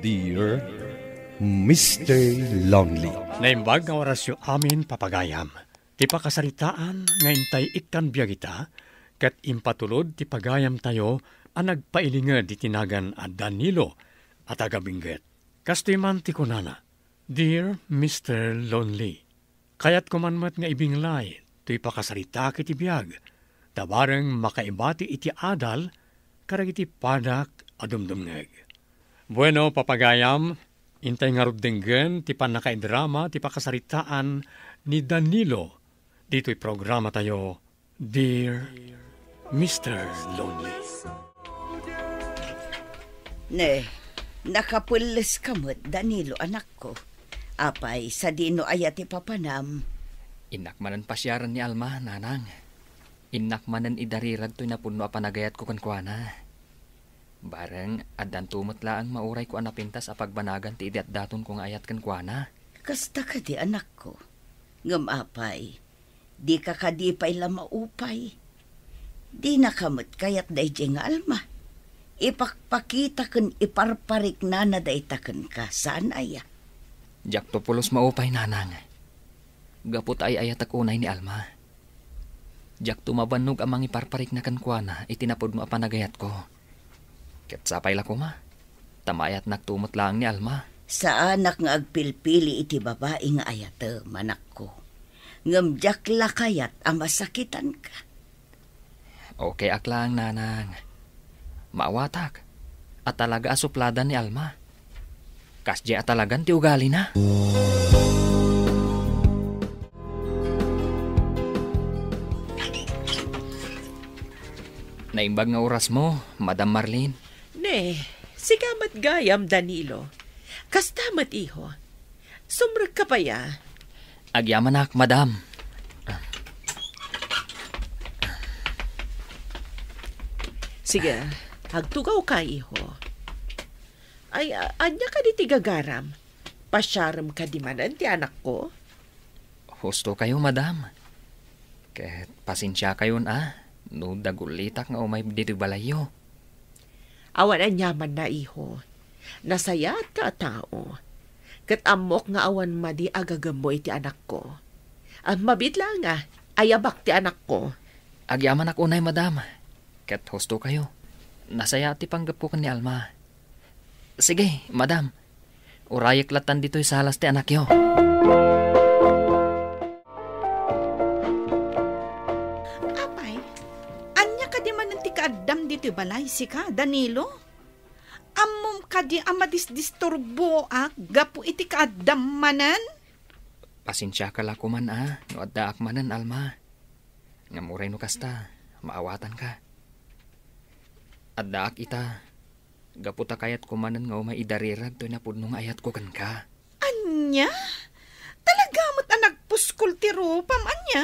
Dear Mr. Lonely. Naimbag nga orasyo amin papagayam. Ti pakasaritaan nga intay ikan biyagita, kat impatulod ti pagayam tayo ang nagpailingad di tinagan a Danilo at agabingget. Kastoy man ti kunana, Dear Mr. Lonely, kayat kumanmat nga ibinglay, to'y pakasarita kiti biyag, tabareng makaibati iti adal, karag iti padak adumdumngeg. Bueno, papagayam, intay nga rudenggen ti panakaidrama ti pakasaritaan ni Danilo. Dito'y programa tayo, Dear Mr. Lonely. Ne, nakapulis kamot, Danilo, anak ko. Apay, sa dino ayat ipapanam. Inakmanan pasyaran ni Alma, nanang. Inakmanan idarirag to'y napuno a panagayat ko kankwana. Bareng, adan tumutla ang mauray ko anapintas a pagbanagan ti idiat daton kong ayat kankwana. Kasta ka di, anak ko. Ngam apay, di ka kadipay la maupay. Di nakamot kayat day nga Alma. Ipakpakita kan iparparik na daytakan ka. Saan aya? Jak to pulos maupay, nanang. Gapot ay ayat unay ni Alma. Jak tumabanog amang iparparik na kankwana, itinapod mo a panagayat ko. Ket sapay la ko ma. Tamayat naktumot lang ni Alma. Sa anak nga agpilpili iti babae nga ayat, manak ko. Ngam jak la kayat amasakitan ka. Okay aklang, nanang. Maawatak. At talaga asupladan ni Alma. Kasya at talagan ti ugali na. Naimbag nga oras mo, Madam Marlene. Ne, sigamat gayam, Danilo. Kastamat iho. Sumrag ka pa ya. Agyamanak, Madam. Sige, hagtugaw ka iho. Ay, anya ka di tigagaram. Pasyaram ka di manan ti anak ko. Husto kayo, Madam. Ket pasensya kayo no dagulitak nga umay dito balayo. Awan ang yaman na iho. Nasayat ka tao. Ket amok nga awan madi agagamoy ti anak ko. Ang mabit lang ayabak ti anak ko. Agyaman ako unay, Madam. Ket husto kayo. Nasaya ti panggap ko ni Alma. Sige, Madam. Urayak latan dito'y salas ti anak yo. Apay, anya ka di man ti kaadam dito'y balay si ka, Danilo? Amom ka di amadis-disturbo gapu iti kaadam manan? Pasensya ka la ko man no addaak manan, Alma. Ngamuray no kasta, maawatan ka. Addaak ita, gaputa kayat kumanan nga umay idarirag to na pudnong ayat ko kan ka. Anya? Talaga mo't nagpuskul ti ropam, anya?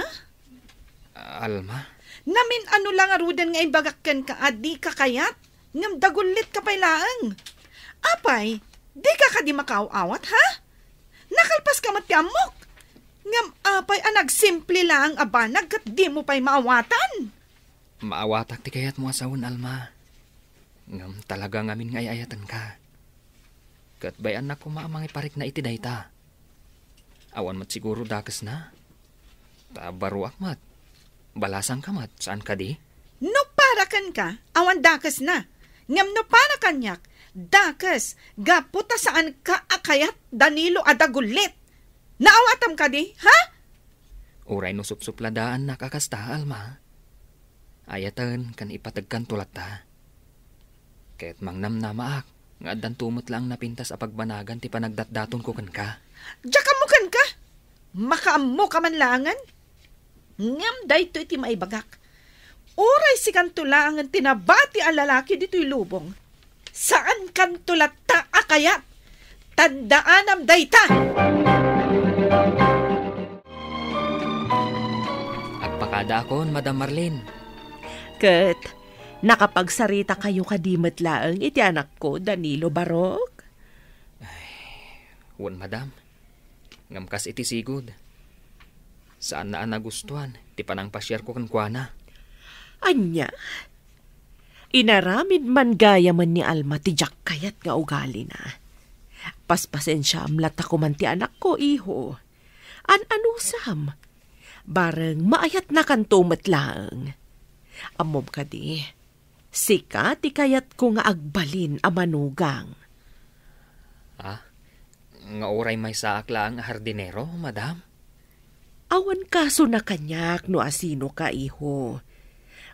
Alma? Namin ano lang arudan nga ibagakkan ka, di ka kayat? Ngam dagulit ka pa'y laang. Apay, di ka di makaawat, ha? Nakalpas ka mati amok. Ngam apay nagsimple lang abanag kat di mo pa'y maawatan. Maawatak ti kayat mo asawon, Alma. Ngam talaga ngamin nga ayatan ka. Kat bayan na ko maamang iparik na iti dayta. Awan mat siguro dakas na. Baro akmat. Balasang kamat, saan ka di? No para kan ka, awan dakas na. Ngam no para kanyak, dakas, gaputa saan ka akayat, Danilo adagulit. Naawatam ka di, ha? Uray no supsupladaan nakakasta, Alma. Ayatan kan ipatagkan tulat ta. Kaya't mangnam na maak, nga adan tumot lang napintas a pagbanagan ti panagdatdaton ko kan ka. Diyak mo kan ka? Makaammo ka man langan? Ngam dayto iti maibagak. Oray si kantulangan tinabati ang lalaki dito'y lubong. Saan kantulat ta akayat? Tandaanam dayta! Agpakada akon, Madam Marlene. Ket, nakapagsarita kayo kadimat laang iti anak ko, Danilo Barok? Wan, Madam. Ngamkas iti sigod. Saan na nagustuhan? Ti panang pasyar ko kankwana. Anya? Inaramid man gaya man ni Alma ti jak kayat nga ugali na. Paspasensyam lata ko man ti anak ko, iho. Anusam. Bareng maayat na kanto matlang. Amom ka di. Sika ti kayat ko nga agbalin a manugang. Nga oray may saak lang a hardinero, madam? Awan kaso na kanyak no asino ka, iho.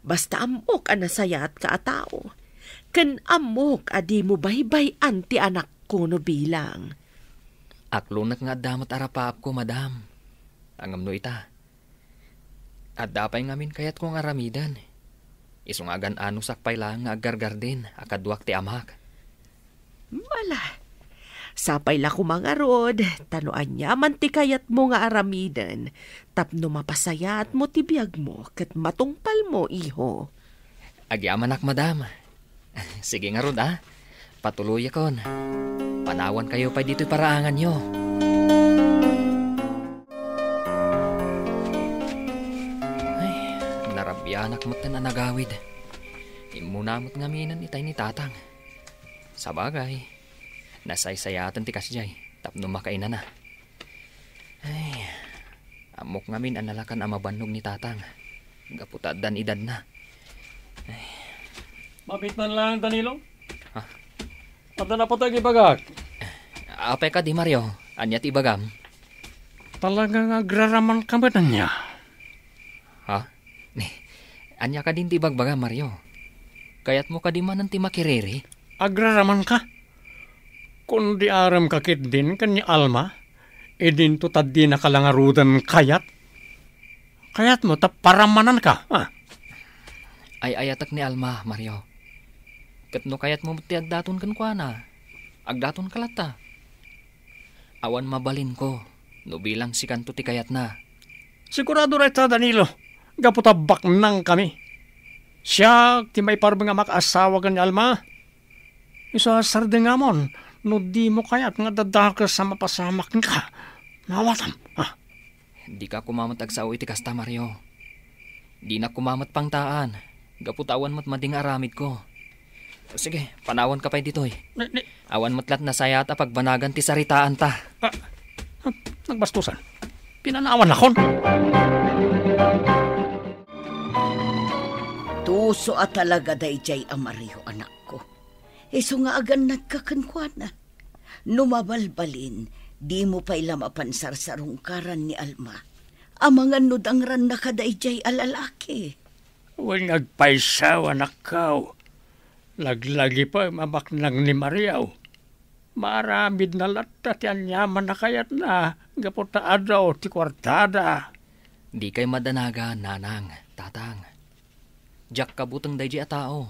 Basta amok anasayat ka a tao. Ken amok adi mo baybay-an ti anak ko no bilang. Aklunat nga damat arapaap ko, madam. Angam no ita. At dapay ngamin kayat ko nga ramidan. Isungagan ano sakpay lang nga agargar din, akadwak ti amak. Wala. Sapay la kumangarod, tanuan niya man ti kayat mo nga aramidan, tapno mapasayat mo ti biyag mo, ket matungpal mo, iho. Agyaman ak, madam. Sige nga rod, Patuloy akon. Panawan kayo pa dito'y paraangan nyo. Ay, narabyanak mo't na nagawid. Imunamot nga minan itay ni tatang. Sabagay, nasaysayatan ti kasjay, tapno makainan na. Ay, amok nga min analakan ang mabannog ni tatang. Gaputad dan edad na. Mapit man lang, Danilo. At na po tayo ibagak. Apay ka di, Mario. Anyat ibagam. Talagang agraraman ka ba na niya? Anya ka din ti bagbaga, Mario. Kayat mo ka di man ti makiriri. Agraraman ka? Kung di aram kakit din kanya Alma, din tutad di nakalangarudan kayat. Kayat mo taparamanan ka, Ay ayatak ni Alma, Mario. Katno kayat mo ti agdaton kan kuana. Agdaton kalata. Awan mabalin ko, no bilang si kanto ti kayat na. Sigurado rin ta, Danilo. Gaputabak nang kami. Siya, ti may parang nga makasawa ka ni Alma. Isa sarde nga mon, no di mo kayat nga dadaka sa mapasamak ka. Nawatam, Di ka kumamat agsaw iti kasta, Mario. Di na kumamat pangtaan. Gaputawan mo't mading aramid ko. Sige, panawan ka pa ditoy. Awan matlat na sayata pagbanagan ti saritaan ta. Nagbastusan. Pinanawan akon. Tuso at talaga dayjay Amario, anak ko. Iso nga agan nagkakankwana. Numabalbalin, di mo pa ilamapansar sa rungkaran ni Alma. Amangan nudangran na kadayjay alalaki. Huwag nagpaisaw, anak kao. Laglagi pa mamaknang ni Mariaw. Maramid na lata ti anyaman na kayat na. Gaputa adaw ti kwartada. Di kay madanaga, nanang, tatang. Diyak kabutang dayjay a tao.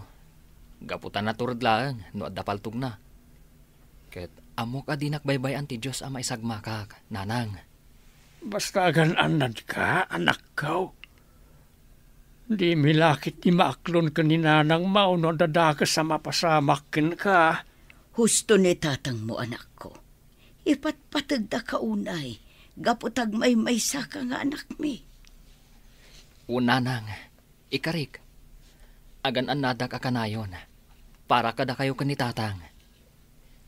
Gaputa na turod lang, no adapaltog na. Ket amok adinak baybayan ti Diyos ang maisagmakak, nanang. Basta gananad ka, anak kao. Di milakit ni maaklon ka ni nanang mauno dadaka sa mapasamakin ka. Husto ni tatang mo, anak ko. Ipatpatag da ka unay. Gaputag may saka nga anak mi. Unanang, ikarik. Agan anadag akanayon. Para kada kayo ka ni tatang.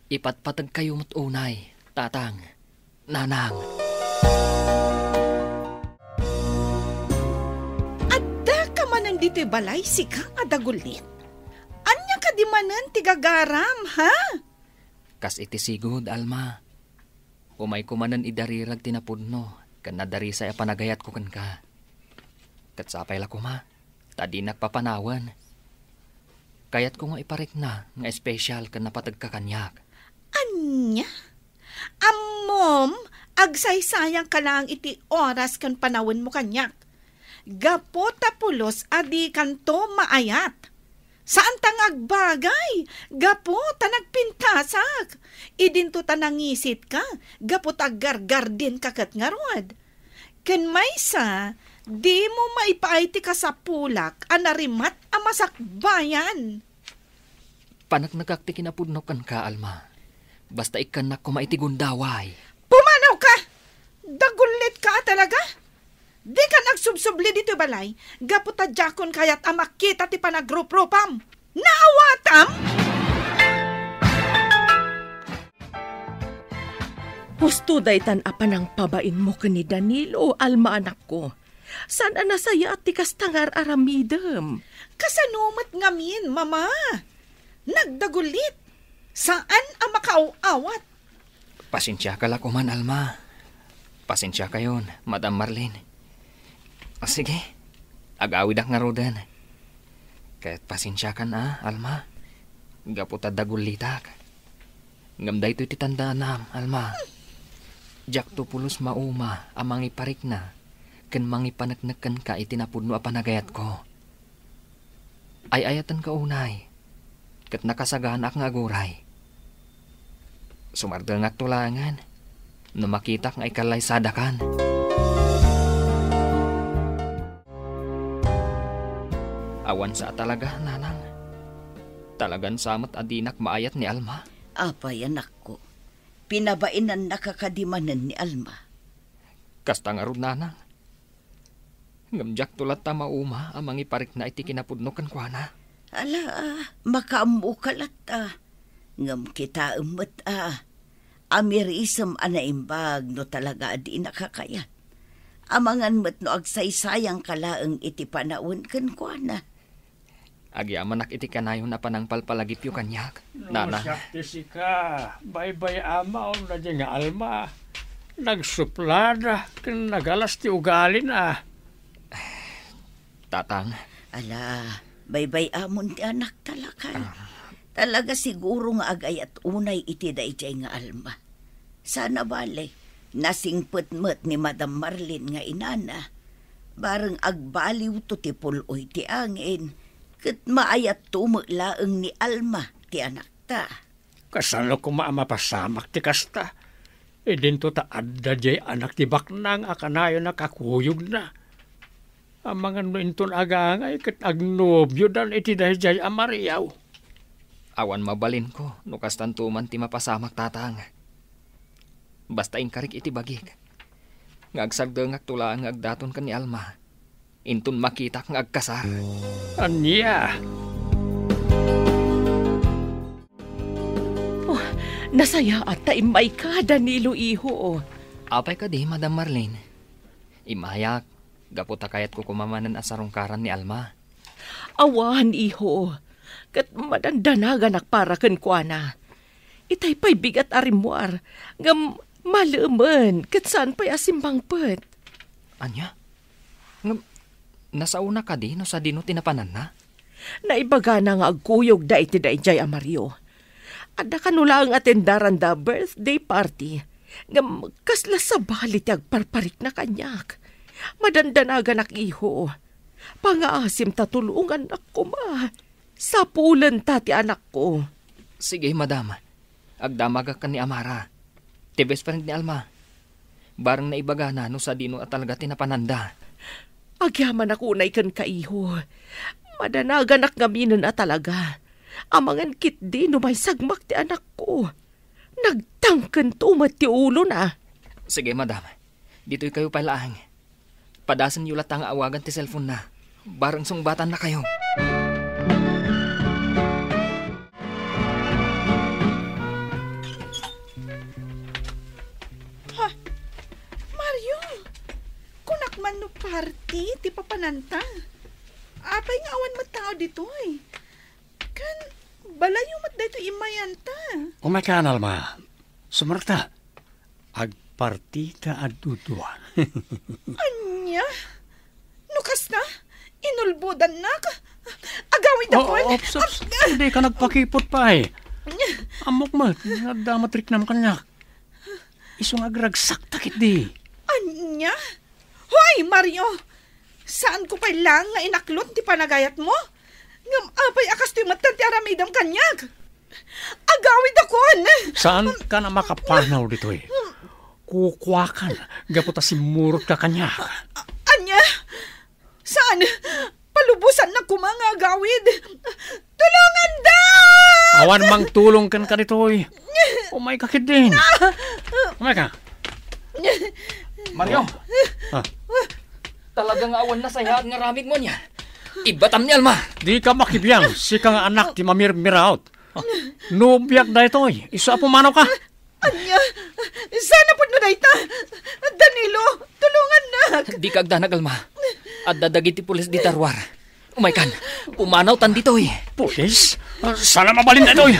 Ipatpatag kayo mo't unay, tatang, nanang. Dito'y balay, sika nga dagulit. Anya ka di manan tigagaram, ha? Kas iti sigod, Alma. Umay kumanan idarirag tinapudno, kan nadarisay a panagayat ko kan ka. Katsapay la kuma, tadi nagpapanawan. Kayat ko nga iparik na, nga espesyal kan napatag ka kanyak. Anya? Amom, agsaysayang ka lang iti oras kan panawin mo kanyak. Gapo tapulos adi kanto maayat. Saan tang agbagay? Gapo tanagpintasak. Idinto tanangisit ka. Gapo tagargar din kakat ngarod. Ken maysa, di mo maipaay ti kasapulak anarimat amasakbayan. Panak nagakti kinapudnokan ka, Alma. Basta ikan na kumaitigundaway. Pumanaw ka! Dagulit ka talaga? Di ka nagsubsubli dito balay, gaputa jakon kayat amakita ti panagrup-rupam. Naawatam! Husto daytan apan ang pabain mo ni Danilo, Alma anak ko. Sana nasaya at tikas tangar aramidem. Kasanumat ngamin, mama. Nagdagulit. Saan ang makauawat? Pasensya ka lang kuman, Alma. Pasensya kayon, Madam Marlene. Sige, agawidak nga rodan. Kahit pasensya ka na, Alma. Gaputa dagulitak. Ngamday to'y titandaan na, Alma. Jak to pulos mauma, amang iparik na. Ken mangi panagnakan ka itinapudno a panagayat ko. Ay ayatan ka unay. Ket nakasagahan ak nga aguray. Sumardel nga tulangan. No makita nga ikalay sadakan. Awan sa talaga, nanang. Talagan samat adinak maayat ni Alma. Apay, anak ko. Pinabainan nakakadimanan ni Alma. Kasta nga ron, nanang. Ngamjak tulat ta mauma amang iparik na iti kinapudno kan kuana. Ala, makaamukalat ngam kita umot Amirisam anaimbag no talaga di nakakayat. Amangan mo't no agsaysayang kalaang iti panaon kan kuana. Agi amanak iti kanayon na panang palpalagip yu kanyak. Nana. Sakti si ka. Bye-bye ama o na nga Alma. Nagsuplada. Kin nagalas ti ugali na. Tatang. Ala, bye-bye amon ti anak talakan. Talaga siguro nga agay at unay iti dayjay nga Alma. Sana bale, nasingpet-met ni Madam Marlene nga inana. Bareng agbaliw to ti puloy ti angin. Ket maayat tumulaeng ni Alma ti anak ta. Kasano ko maamapasamak ti kasta. E dinto ta adda jay anak ti baknang akanayo nakakuyog na. Amangan mo inton agangay ket agnobyo dan iti dayjay amariyaw. Awan mabalin ko, nukas tantuman ti mapasamak tatang. Basta ingkarik iti bagik. Ngagsagdengak tulang agdaton kan ni Alma. Inton makitak nga agkasar. Anya? Oh, nasaya at taimay ka, Danilo iho. Apay ka di, Madam Marlene. Imayak, gaputa kayat ko kumamanan asarungkaran ni Alma. Awan iho. Kat madandanagan para ken kuana. Itay pa'y bigat arimuar. Ngam maluman. Kat saan pa'y asimbangpet. Anya? Ngam, nasauna ka di no sa dino tinapanan na? Naibaga na nga agkuyog da iti da ijay amario. Ada kanula ang atendaran da birthday party. Ngam kasla sa balit agparparik na kanyak. Madandanagan ak iho. Pangaasim tatulungan ako ma. Sa pulan tati anak ko. Sige, madam. Agdamag ka ni Amara. Tibes pa rin ni Alma. Barang naibaga na no sa dino at talaga tinapananda. Agyaman ako na ikan kaiho. Madanagan ak ngaminan at talaga. Amangan kit di no may sagmak ti anak ko. Nagtangkan tumat ti ulo na. Sige, madam. Dito'y kayo palaang. Padasan yung latang awagan ti cellphone na. Barang sungbatan na kayo. No party, ti papananta. Apay nga awan mo tao dito eh. Kan, balayo mat dito imayanta. Umakan, Alma. Sumarta. Agpartita adudua. Anya? Nukas na? Inulbudan na ka? Agawin ako. Ops. Hindi ka nagpakipot pa eh. Amok mo. Nagdamatrik naman kanya. Isong agragsak takit di. Anya? Hoy, Mario! Saan ko pa lang nga inaklot ti panagayat mo? Ngam apay akas ti matan ti aramidam kanyag. Agawid akon! Saan ka na makapanaw dito eh? Kukwakan. Gaputa si murot ka kanya. Anya? Saan? Palubusan na kumanga agawid. Tulungan da! Awan mang tulong kan ka dito eh. Umay ka kid din. Umay ka. Mario! Talagang awan na saya at ngaramid mo niya. Ibatam ni Alma. Di ka makibiyang. Si ka nga anak ti mamirmiraot. Nubiyak da ito eh. Isa pumanaw ka. Anya, sana po na dayta. Danilo, tulungan na. Di kagdanag, Alma. At dadagiti pulis di tarwar. Umay kan, pumanaw tan ditoy. Pulis? Sana mabalin na doy.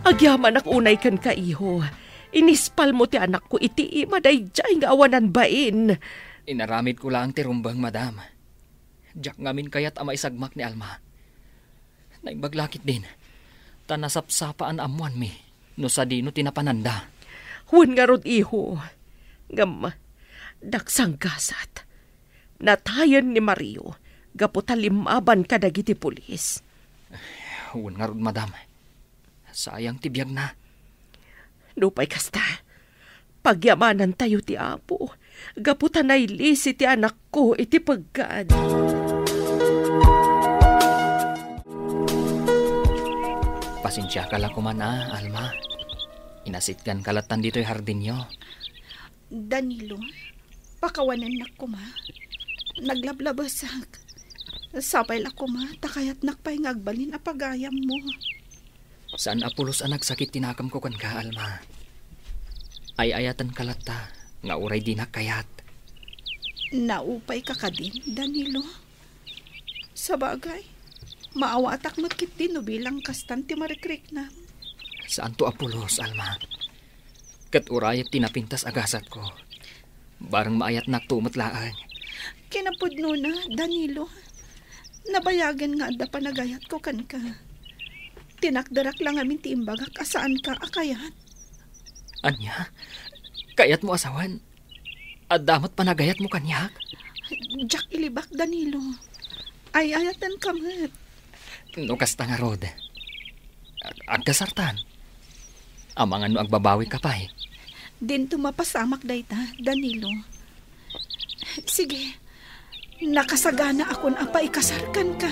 Agyaman ak unay kan ka, iho. Inispal mo ti anak ko iti madayjay nga awanan bain. Inaramid ko lang ti rumbang, madam. Diyak ngamin kayat ama isagmak ni Alma. Naimbaglakit din. Tanasapsapaan amuan mi. No sa dino tinapananda. Huwag nga rod, iho. Ngam, daksang gasat. Natayan ni Mario. Gaputalimaban ka dagiti pulis. Huwag nga rod, madam. Sayang tibiyag na. Nupay kasta. Pagyamanan tayo ti apo. Gaputan na ilisi ti anak ko iti pagkaan. Pasensya ka lang kuman, Alma. Inasitkan kalatan dito'y hardinyo. Danilo, pakawanan na ko, ma. Naglablabasak. Sapay la ko, ma. Takayat nakpay ngagbalin a pagayam mo. Saan apulos anak sakit tinakam ko kan ka, Alma? Ay ayatan kalata, nga uray di nakayat. Naupay ka din, Danilo. Sa bagay, maawatak matkit din no bilang kastan ti marikrik na. Saan to apulos, Alma? Kat urayat tinapintas agasat ko. Barang maayat naktumatlaan. Kinapudno na, Danilo. Nabayagan nga da panagayat ko kan ka. Tinakdarak lang amin ti imbagak asaan ka akayat. Anya? Kayat mo asawan? At damat panagayat mo kanyak? Jack ilibak, Danilo. Ay ayatan kamat. No kasta nga rod. Agkasartan. Amangan no agbabawi ka pa eh. Din tumapasamak dayta, Danilo. Sige, nakasagana akon apa ikasarkan ka.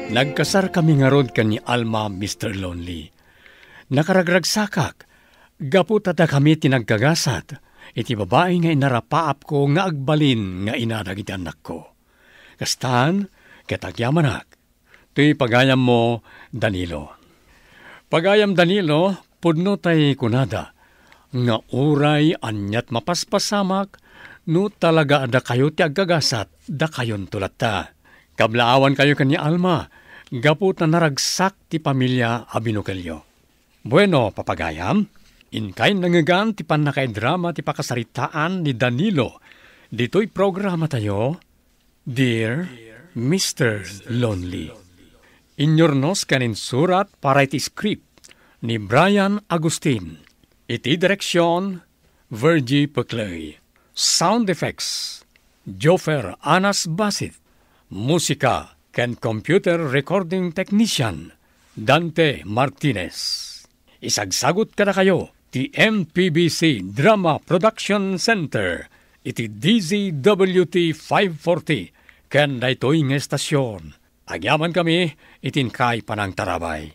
Nagkasar kami nga rod kan ni Alma, Mr. Lonely. Nakaragragsakak. Gaputada kami tinagkagasat. Iti babae nga inarapaap ko nga agbalin nga inadagiti anak ko. Kastan, ketagyamanak. Tuy pagayam mo, Danilo. Pagayam, Danilo, pudno tay kunada. Nga uray anyat mapaspasamak, no talaga ada kayo ti agkagasat, da kayon tulata. Kablaawan kayo kanya Alma, gaput na naragsak ti pamilya Abinukelyo. Bueno, papagayam, inkay nangagan ti panakaidrama ti pakasaritaan ni Danilo. Dito'y programa tayo, Dear Mr. Lonely. Inyornos kanin surat para iti script ni Brian Agustin. Iti direksyon, Virgie Peclay. Sound effects, Joffer Anas Basit. Musika ken computer recording technician, Dante Martinez. Isagsagot kada kayo, ti MPBC Drama Production Center, iti DZWT 540, ken daytoy nga estasyon. Agyaman kami, itin kay panang tarabay.